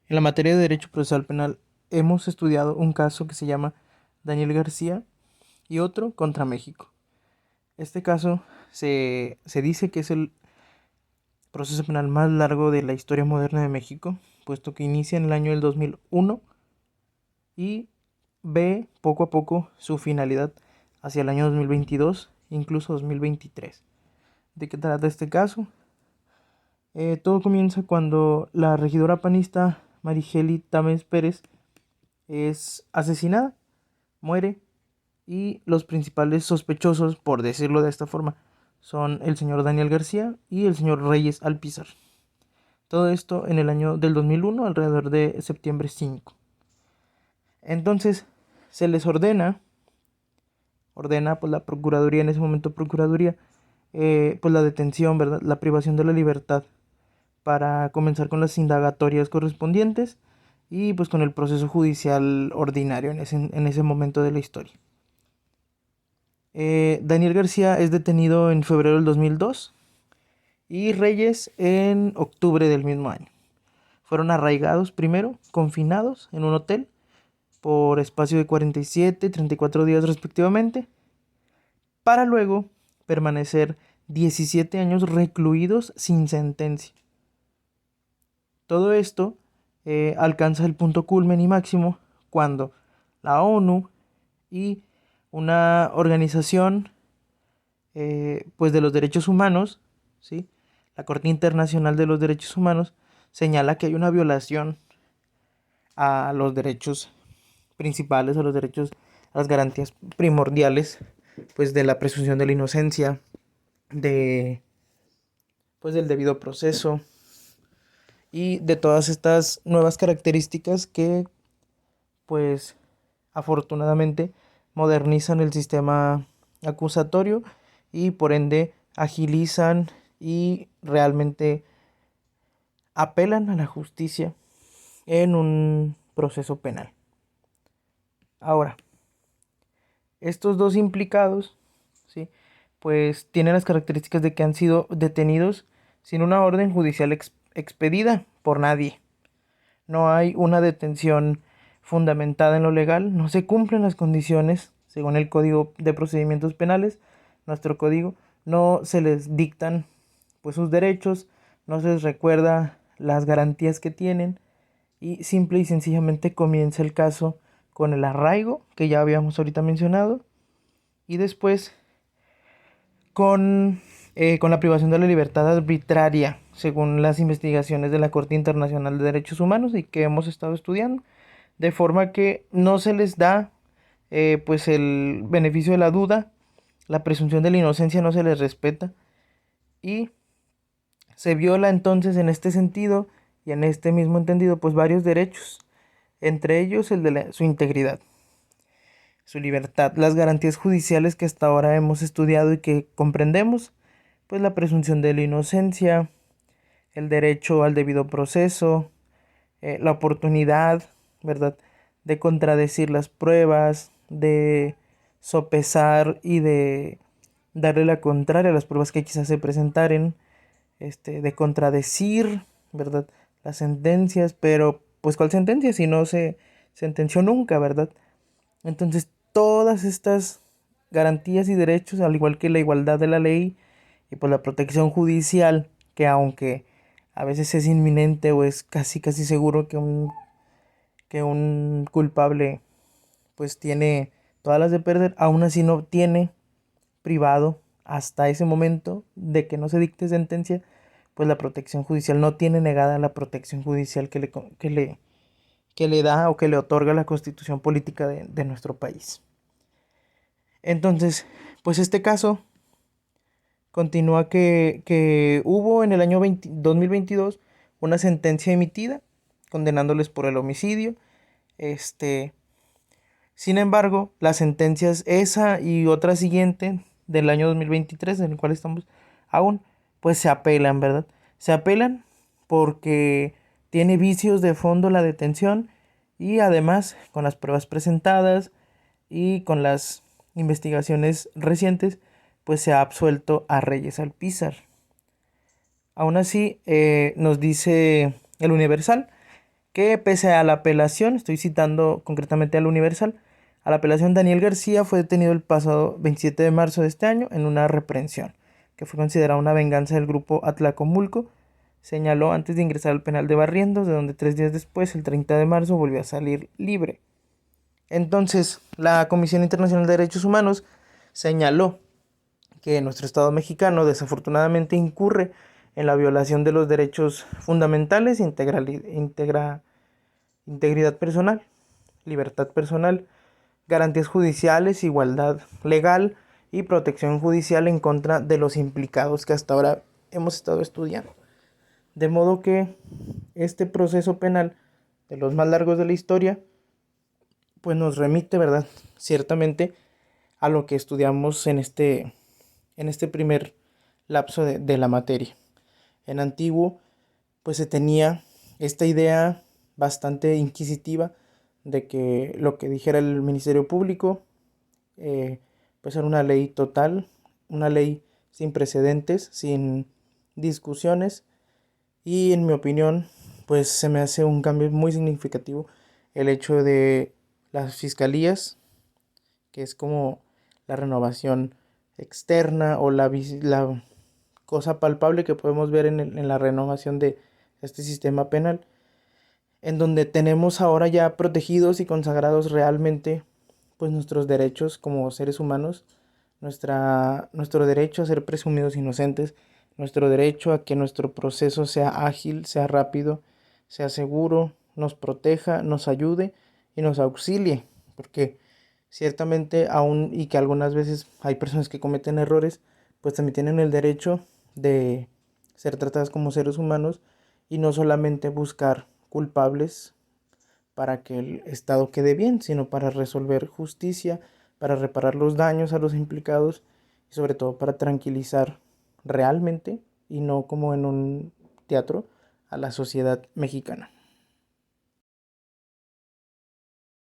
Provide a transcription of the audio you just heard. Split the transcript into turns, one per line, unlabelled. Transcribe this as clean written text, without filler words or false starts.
En la materia de Derecho Procesal Penal hemos estudiado un caso que se llama Daniel García y otro contra México. Este caso se dice que es el proceso penal más largo de la historia moderna de México, puesto que inicia en el año del 2001 y ve poco a poco su finalidad hacia el año 2022, incluso 2023. ¿De qué trata este caso? Todo comienza cuando la regidora panista Marigeli Támez Pérez es asesinada, muere, y los principales sospechosos, por decirlo de esta forma, son el señor Daniel García y el señor Reyes Alpizar. Todo esto en el año del 2001, alrededor de septiembre 5. Entonces se les ordena pues la Procuraduría, en ese momento Procuraduría, pues la detención, ¿verdad? La privación de la libertad para comenzar con las indagatorias correspondientes y pues con el proceso judicial ordinario en ese momento de la historia. Daniel García es detenido en febrero del 2002 y Reyes en octubre del mismo año. Fueron arraigados primero, confinados en un hotel por espacio de 47 y 34 días respectivamente, para luego permanecer 17 años recluidos sin sentencia. Todo esto alcanza el punto culmen y máximo cuando la ONU y una organización pues de los derechos humanos, ¿sí? La Corte Internacional de los Derechos Humanos señala que hay una violación a los derechos principales, a los derechos, a las garantías primordiales, pues de la presunción de la inocencia, de pues del debido proceso y de todas estas nuevas características que pues afortunadamente modernizan el sistema acusatorio y por ende agilizan y realmente apelan a la justicia en un proceso penal. Ahora, estos dos implicados, ¿sí? Pues tienen las características de que han sido detenidos sin una orden judicial expedida por nadie. No hay una detención fundamentada en lo legal, no se cumplen las condiciones según el Código de Procedimientos Penales, nuestro código, no se les dictan pues sus derechos, no se les recuerda las garantías que tienen y simple y sencillamente comienza el caso con el arraigo que ya habíamos ahorita mencionado y después con la privación de la libertad arbitraria, según las investigaciones de la Corte Internacional de Derechos Humanos y que hemos estado estudiando, de forma que no se les da pues el beneficio de la duda, la presunción de la inocencia no se les respeta y se viola entonces en este sentido y en este mismo entendido pues varios derechos, entre ellos el de su integridad, su libertad, las garantías judiciales que hasta ahora hemos estudiado y que comprendemos, pues la presunción de la inocencia, el derecho al debido proceso, la oportunidad, ¿verdad?, de contradecir las pruebas, de sopesar y de darle la contraria a las pruebas que quizás se presentaren, de contradecir, ¿verdad?, las sentencias, pero pues ¿cuál sentencia si no se sentenció nunca, ¿verdad? Entonces todas estas garantías y derechos, al igual que la igualdad de la ley y pues la protección judicial, que aunque a veces es inminente o es casi casi seguro que un culpable pues tiene todas las de perder, aún así no tiene privado hasta ese momento de que no se dicte sentencia, pues la protección judicial no tiene negada la protección judicial que le da o que le otorga la constitución política de nuestro país. Entonces, pues este caso continúa que hubo en el año 2022 una sentencia emitida condenándoles por el homicidio. Este, Sin embargo, las sentencias esa y otra siguiente del año 2023, en el cual estamos aún, pues se apelan, ¿verdad? Se apelan porque tiene vicios de fondo la detención y además con las pruebas presentadas y con las investigaciones recientes, pues se ha absuelto a Reyes Alpizar. Aún así, nos dice el Universal que pese a la apelación, estoy citando concretamente al Universal, a la apelación, Daniel García fue detenido el pasado 27 de marzo de este año en una reprehensión, que fue considerada una venganza del grupo Atlacomulco. Señaló antes de ingresar al penal de Barrientos, de donde 3 días después, el 30 de marzo, volvió a salir libre. Entonces, la Comisión Internacional de Derechos Humanos señaló que nuestro Estado mexicano desafortunadamente incurre en la violación de los derechos fundamentales, integridad personal, libertad personal, garantías judiciales, igualdad legal y protección judicial en contra de los implicados que hasta ahora hemos estado estudiando. De modo que este proceso penal, de los más largos de la historia, pues nos remite, ¿verdad? Ciertamente a lo que estudiamos en este primer lapso de la materia. En antiguo, pues se tenía esta idea bastante inquisitiva de que lo que dijera el Ministerio Público, pues era una ley total, una ley sin precedentes, sin discusiones, y en mi opinión, pues se me hace un cambio muy significativo el hecho de las fiscalías, que es como la renovación externa o la cosa palpable que podemos ver en la renovación de este sistema penal, en donde tenemos ahora ya protegidos y consagrados realmente pues nuestros derechos como seres humanos, nuestro derecho a ser presumidos inocentes, nuestro derecho a que nuestro proceso sea ágil, sea rápido, sea seguro, nos proteja, nos ayude y nos auxilie, porque ciertamente aún y que algunas veces hay personas que cometen errores, pues también tienen el derecho de ser tratadas como seres humanos y no solamente buscar culpables para que el Estado quede bien, sino para resolver justicia, para reparar los daños a los implicados y sobre todo para tranquilizar realmente y no como en un teatro a la sociedad mexicana.